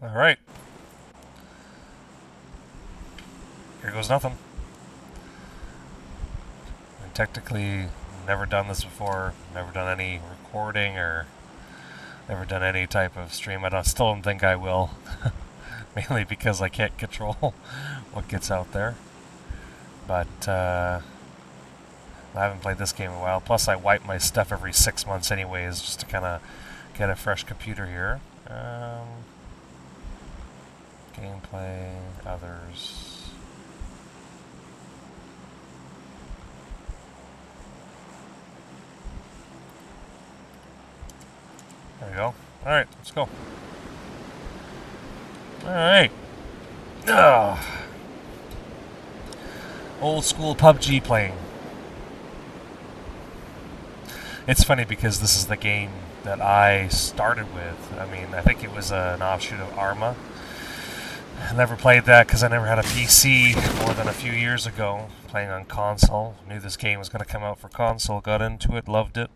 Alright. Here goes nothing. And technically, never done this before. Never done any recording or never done any type of stream. Still don't think I will. Mainly because I can't control what gets out there. But I haven't played this game in a while. Plus, I wipe my stuff every 6 months anyways, just to kind of get a fresh computer here. Gameplay, others. There we go. Alright, let's go. Alright. Old school PUBG playing. It's funny because this is the game that I started with. I mean, I think it was an offshoot of Arma. I never played that because I never had a PC more than a few years ago, playing on console. Knew this game was going to come out for console, got into it, loved it.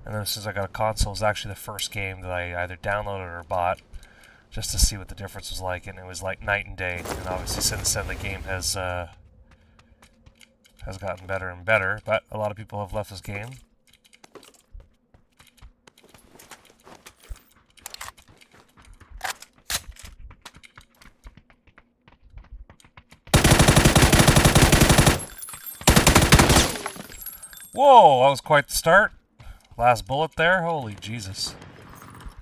And then as soon as I got a console, it was actually the first game that I either downloaded or bought just to see what the difference was like, and it was like night and day. And obviously since then the game has gotten better and better, but a lot of people have left this game. Whoa, that was quite the start. Last bullet there, holy Jesus.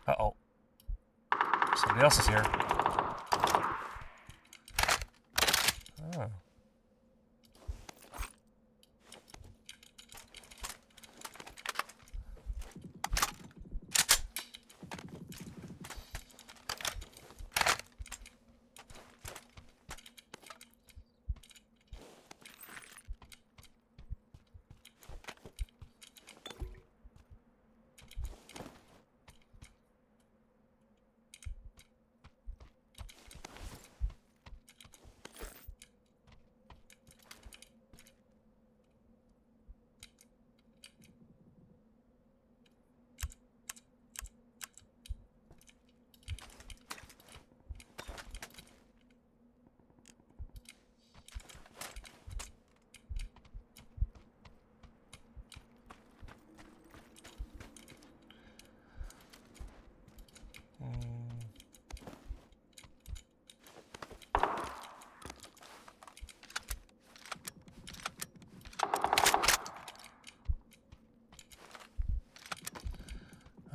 Uh-oh. Somebody else is here. Oh.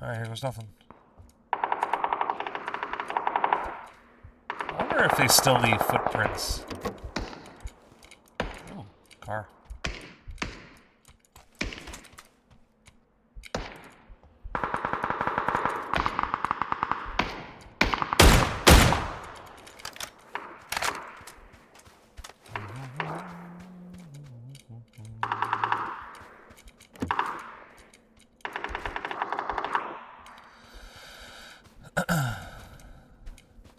Alright, here goes nothing. I wonder if they still leave footprints. Ooh, car.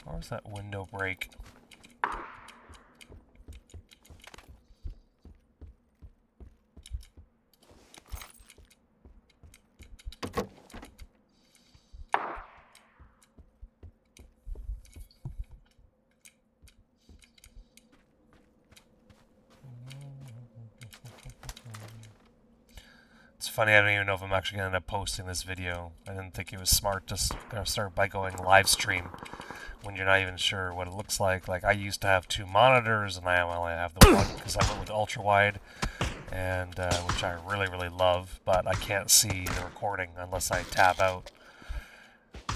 Where's that window break? It's funny, I don't even know if I'm actually going to end up posting this video. I didn't think it was smart to start by going live stream when you're not even sure what it looks like. Like, I used to have 2 monitors, and I only have the one because I went with ultra wide, and which I really, really love, but I can't see the recording unless I tab out.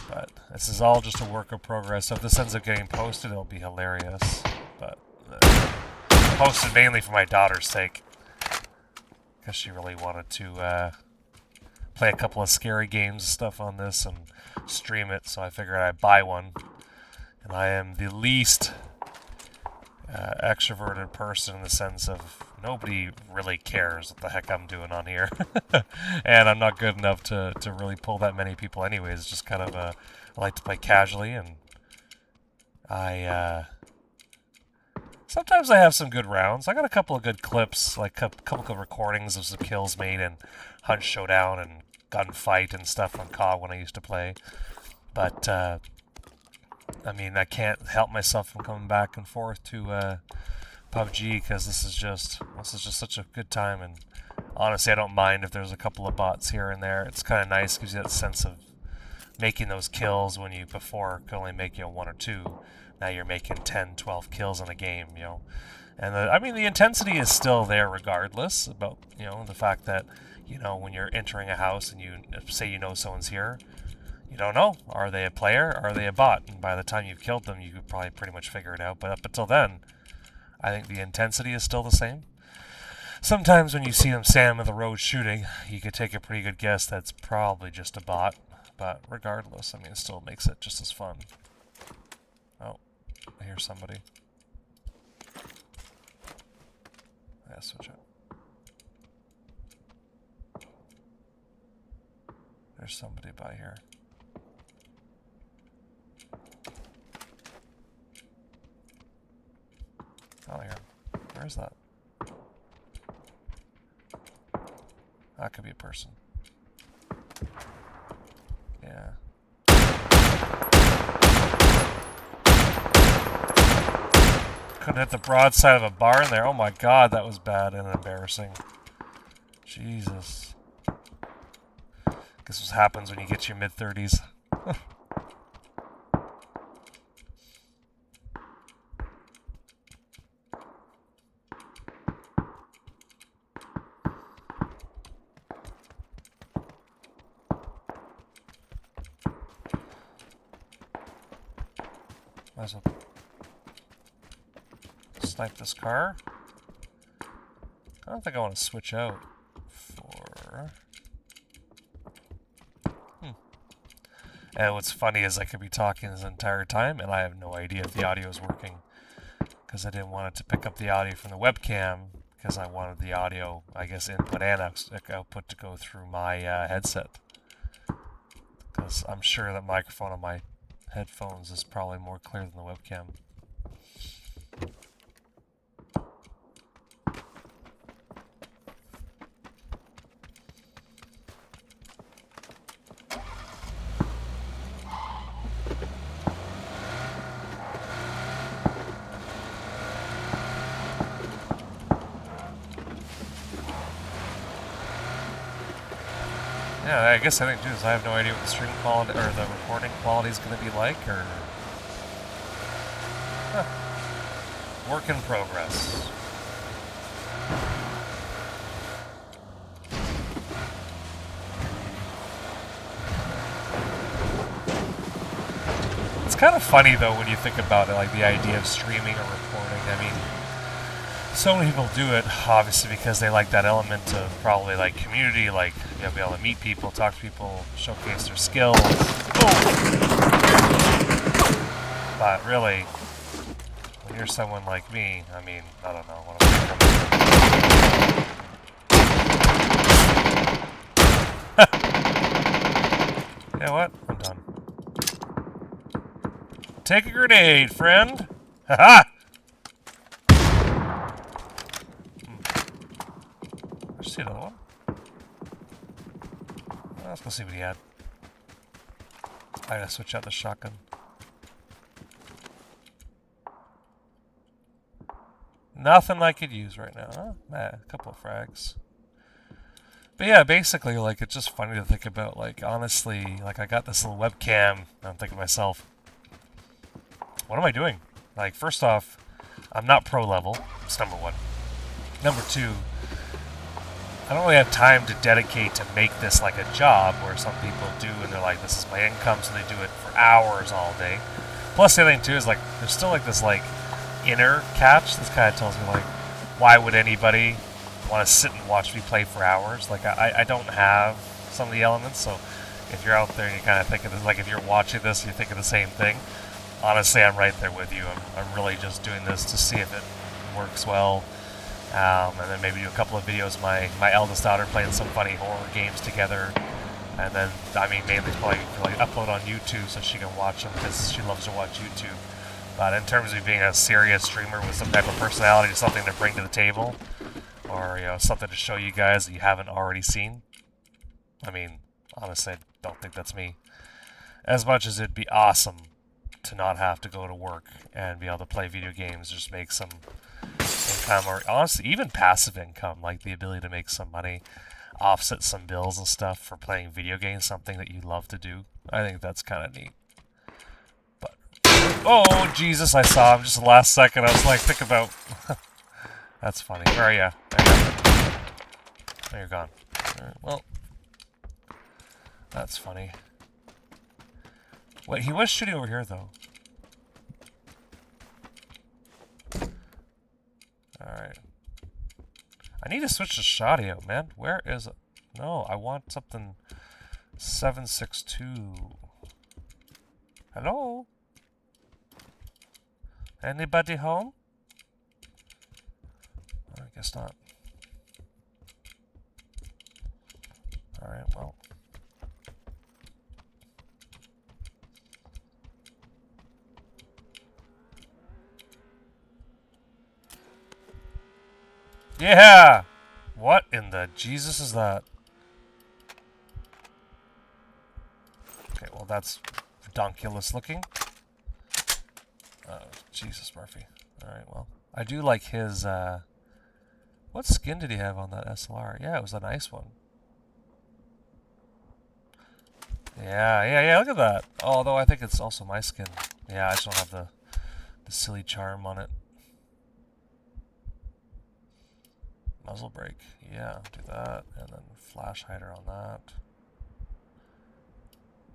But this is all just a work of progress, so if this ends up getting posted, it'll be hilarious. But posted mainly for my daughter's sake, because she really wanted to play a couple of scary games and stuff on this and stream it, so I figured I'd buy one. And I am the least extroverted person in the sense of nobody really cares what the heck I'm doing on here. And I'm not good enough to really pull that many people anyways. It's just kind of I like to play casually, and sometimes I have some good rounds. I got a couple of good clips, like a couple of recordings of some kills made in Hunt Showdown and Gunfight and stuff on COD when I used to play. But I mean, I can't help myself from coming back and forth to PUBG because this is just such a good time, and honestly, I don't mind if there's a couple of bots here and there. It's kind of nice, gives you that sense of making those kills when you before could only make, you know, 1 or 2. Now you're making 10, 12 kills in a game, you know. And I mean, the intensity is still there regardless about, you know, the fact that, you know, when you're entering a house and you say you know someone's here, you don't know. Are they a player? Are they a bot? And by the time you've killed them, you could probably pretty much figure it out. But up until then, I think the intensity is still the same. Sometimes when you see them standing on the road shooting, you could take a pretty good guess that's probably just a bot. But regardless, I mean, it still makes it just as fun. Oh, I hear somebody. Yeah, switch up. There's somebody by here. Oh, here. Where's that? That could be a person. Yeah. Couldn't hit the broadside of a barn there. Oh my god, that was bad and embarrassing. Jesus. Guess what happens when you get to your mid-30s. Might as well snipe this car. I don't think I want to switch out for... And what's funny is I could be talking this entire time and I have no idea if the audio is working. Because I didn't want it to pick up the audio from the webcam, because I wanted the audio, I guess, input and output to go through my headset. Because I'm sure that microphone on my headphones is probably more clear than the webcam. Yeah, I guess I think too is I have no idea what the stream quality or the recording quality is going to be like, or work in progress. It's kind of funny though when you think about it, like the idea of streaming or recording. I mean, so many people do it, obviously, because they like that element of probably like community, like you'll be able to meet people, talk to people, showcase their skills. But really, when you're someone like me, I mean, I don't know what I'm You know what? I'm done. Take a grenade, friend! Haha! See another one? Let's go see what he had. I gotta switch out the shotgun. Nothing I could use right now, huh? A couple of frags. But yeah, basically, like, it's just funny to think about, like, honestly, like, I got this little webcam, and I'm thinking to myself, what am I doing? Like, first off, I'm not pro level, that's number one. Number two, I don't really have time to dedicate to make this like a job where some people do and they're like, this is my income, so they do it for hours all day. Plus the other thing too is like, there's still like this like inner catch. This kind of tells me like, why would anybody want to sit and watch me play for hours? Like I don't have some of the elements, so if you're out there and you kind of think of this, like if you're watching this, you think of the same thing. Honestly, I'm right there with you. I'm really just doing this to see if it works well. And then maybe do a couple of videos. My eldest daughter playing some funny horror games together, and then I mean mainly probably like upload on YouTube so she can watch them because she loves to watch YouTube. But in terms of being a serious streamer with some type of personality, something to bring to the table, or you know something to show you guys that you haven't already seen, I mean honestly, I don't think that's me. As much as it'd be awesome to not have to go to work and be able to play video games, just make some income, or honestly, even passive income, like the ability to make some money, offset some bills and stuff for playing video games, something that you love to do. I think that's kind of neat. But, oh, Jesus, I saw him just the last second. I was like, think about... That's funny. Where are you? Oh, you're gone. Right, well, that's funny. Wait, he was shooting over here, though. Alright. I need to switch to Shotty out, man. Where is it? No, I want something 762. Hello? Anybody home? I guess not. Alright, well. Yeah! What in the Jesus is that? Okay, well that's redonkulous looking. Oh, Jesus, Murphy. Alright, well. I do like his, what skin did he have on that SLR? Yeah, it was a nice one. Yeah, look at that. Although I think it's also my skin. Yeah, I just don't have the silly charm on it. Muzzle brake. Yeah, do that. And then flash hider on that.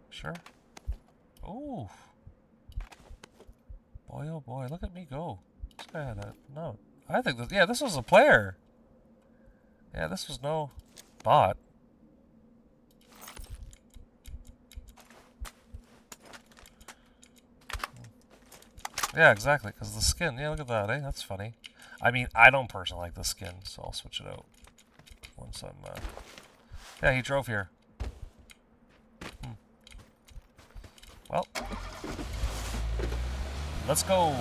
Sure. Ooh. Boy, oh boy, look at me go. This guy had a... No. I think that... Yeah, this was a player. Yeah, this was no bot. Yeah, exactly, because the skin. Yeah, look at that, eh? That's funny. I mean, I don't personally like the skin, so I'll switch it out once I'm, Yeah, he drove here. Well. Let's go.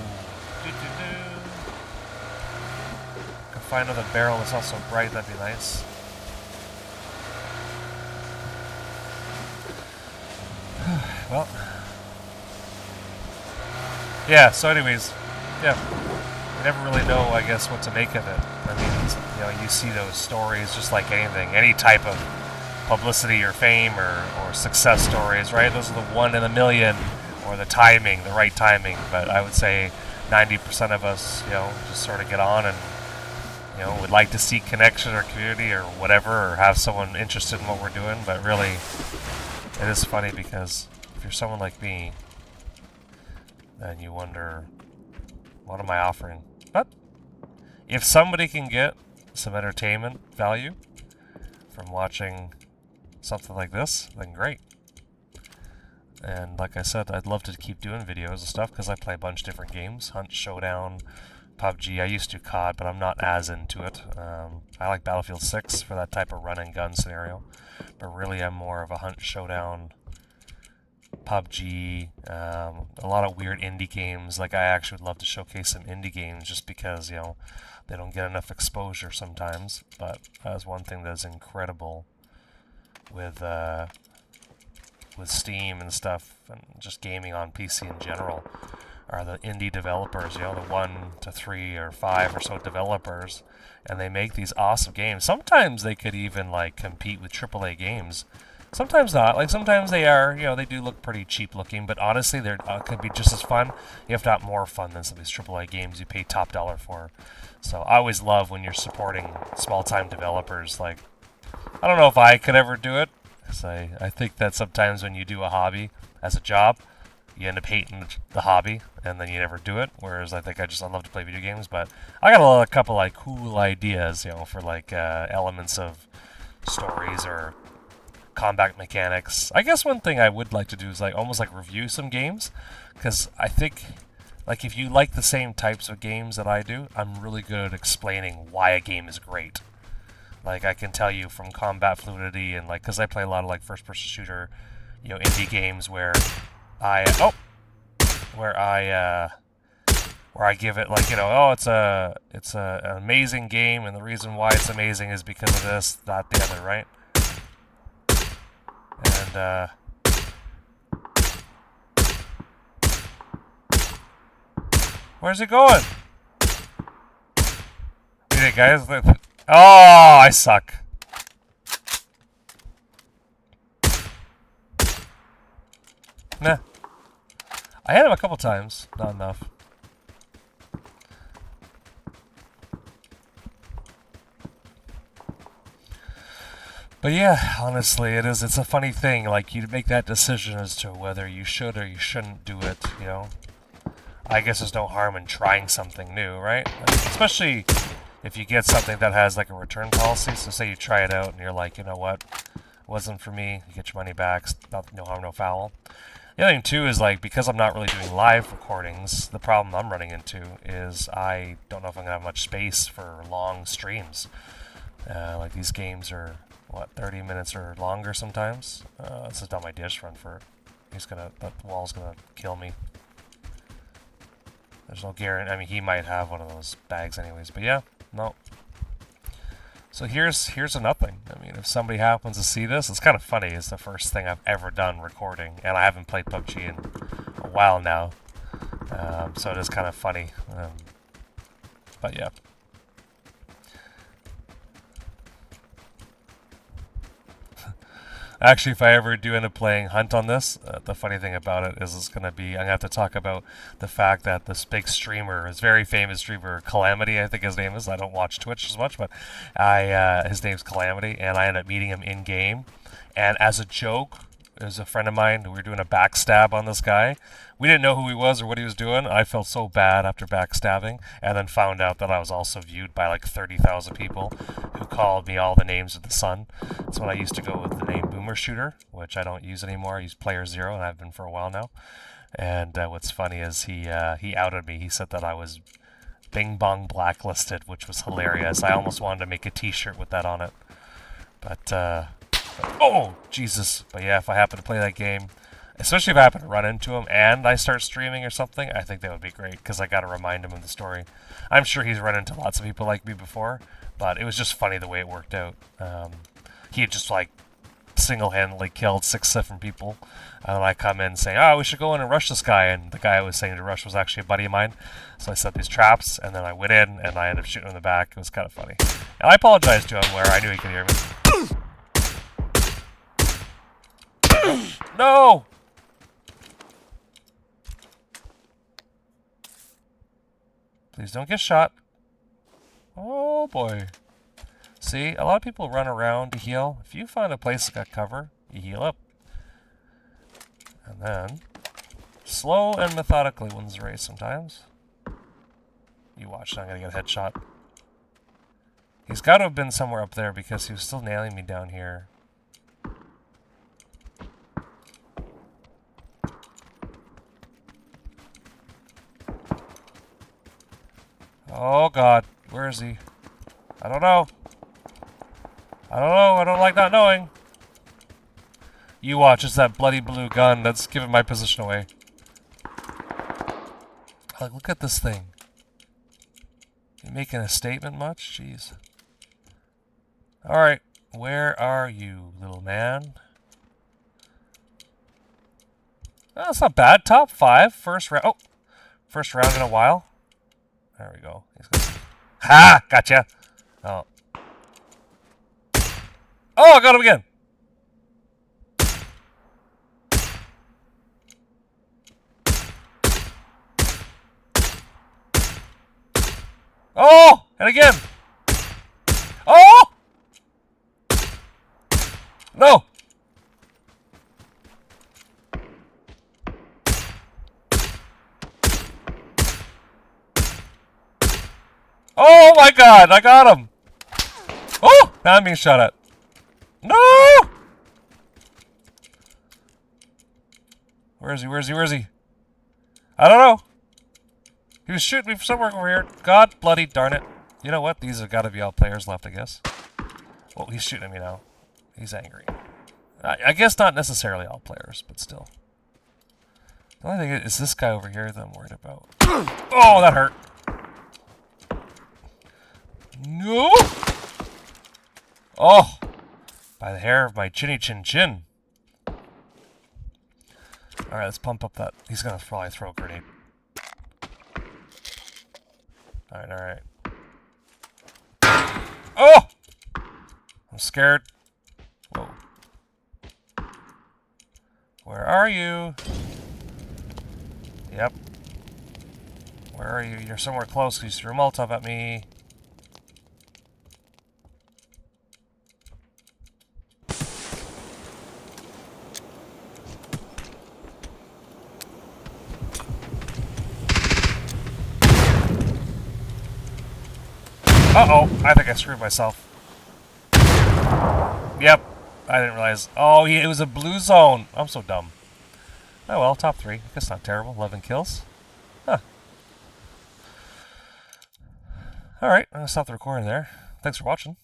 Can find another barrel that's not so bright, that'd be nice. Well. Yeah, so anyways, yeah. You never really know, I guess, what to make of it. I mean, you see those stories just like anything, any type of publicity or fame or success stories, right? Those are the one in a million, or the timing, the right timing. But I would say 90% of us, just sort of get on and, would like to see connection or community or whatever, or have someone interested in what we're doing. But really, it is funny because if you're someone like me, then you wonder, what am I offering? But if somebody can get some entertainment value from watching something like this, then great. And like I said, I'd love to keep doing videos and stuff because I play a bunch of different games. Hunt, Showdown, PUBG. I used to COD, but I'm not as into it. I like Battlefield 6 for that type of run and gun scenario. But really, I'm more of a Hunt, Showdown, PUBG, a lot of weird indie games. Like, I actually would love to showcase some indie games just because, they don't get enough exposure sometimes. But that's one thing that's incredible with Steam and stuff, and just gaming on PC in general, are the indie developers, the 1 to 3 or 5 or so developers, and they make these awesome games. Sometimes they could even, compete with AAA games. Sometimes not. Sometimes they are, they do look pretty cheap looking, but honestly, they could be just as fun, if not more fun than some of these AAA games you pay top dollar for. So I always love when you're supporting small-time developers. I don't know if I could ever do it, because I think that sometimes when you do a hobby as a job, you end up hating the hobby, and then you never do it. Whereas I think I love to play video games, but I got a couple cool ideas, for elements of stories or combat mechanics. I guess one thing I would like to do is almost review some games, because I think if you like the same types of games that I do, I'm really good at explaining why a game is great. I can tell you from combat fluidity and because I play a lot of first-person shooter, indie games where I give it it's an amazing game, and the reason why it's amazing is because of this, that, the other, right? And Where's he going? Hey guys. Oh, I suck. Nah. I hit him a couple times. Not enough. But yeah, honestly, it's a funny thing. Like, you make that decision as to whether you should or you shouldn't do it, you know? I guess there's no harm in trying something new, right? Especially if you get something that has, like, a return policy. So say you try it out and you're like, you know what? It wasn't for me. You get your money back. No harm, no foul. The other thing, too, is, like, because I'm not really doing live recordings, the problem I'm running into is I don't know if I'm going to have much space for long streams. Like, these games are... what, 30 minutes or longer sometimes? This is not my dish run for it. That wall's gonna kill me. There's no guarantee. I mean, he might have one of those bags anyways, but yeah, no. So here's a nothing. I mean, if somebody happens to see this, it's kind of funny. It's the first thing I've ever done recording, and I haven't played PUBG in a while now. So it is kind of funny. But yeah. Actually, if I ever do end up playing Hunt on this, the funny thing about it is I'm going to have to talk about the fact that this big streamer, this very famous streamer, Calamity, I think his name is. I don't watch Twitch as much, but his name's Calamity, and I ended up meeting him in-game. And as a joke, there's a friend of mine, we were doing a backstab on this guy. We didn't know who he was or what he was doing. I felt so bad after backstabbing, and then found out that I was also viewed by like 30,000 people who called me all the names of the sun. That's when I used to go with the name Boomer Shooter, which I don't use anymore. I use Player Zero, and I've been for a while now. And what's funny is he outed me. He said that I was Bing Bong blacklisted, which was hilarious. I almost wanted to make a t-shirt with that on it. But oh, Jesus. But yeah, if I happen to play that game, especially if I happen to run into him and I start streaming or something, I think that would be great, because I got to remind him of the story. I'm sure he's run into lots of people like me before, but it was just funny the way it worked out. He had just, like, single-handedly killed 6 different people, and then I come in saying, oh, we should go in and rush this guy, and the guy I was saying to rush was actually a buddy of mine. So I set these traps, and then I went in, and I ended up shooting him in the back. It was kind of funny. And I apologized to him where I knew he could hear me. No! Please don't get shot. Oh boy. See, a lot of people run around to heal. If you find a place that's got cover, you heal up. And then, slow and methodically wins the race sometimes. You watch, I'm gonna get a headshot. He's got to have been somewhere up there because he was still nailing me down here. Oh god, where is he? I don't know. I don't like not knowing. You watch, it's that bloody blue gun that's giving my position away. Like, look at this thing. You making a statement much? Jeez. Alright, where are you, little man? Oh, that's not bad. Top 5, first round. Oh, first round in a while. There we go. Ha! Gotcha! Oh. Oh, I got him again! Oh! And again! Oh! No! Oh my god, I got him! Oh! Now I'm being shot at. No! Where is he? Where is he? Where is he? I don't know. He was shooting me from somewhere over here. God bloody darn it. You know what? These have got to be all players left, I guess. Oh, he's shooting at me now. He's angry. I guess not necessarily all players, but still. The only thing is this guy over here that I'm worried about. Oh, that hurt. No! Oh! By the hair of my chinny chin chin. Alright, let's pump up that. He's gonna probably throw a grenade. Alright, alright. Oh! I'm scared. Whoa. Where are you? Yep. Where are you? You're somewhere close. You threw a Molotov at me. Uh-oh, I think I screwed myself. Yep, I didn't realize. Oh, it was a blue zone. I'm so dumb. Oh well, top 3. That's not terrible. 11 kills. Huh. Alright, I'm going to stop the recording there. Thanks for watching.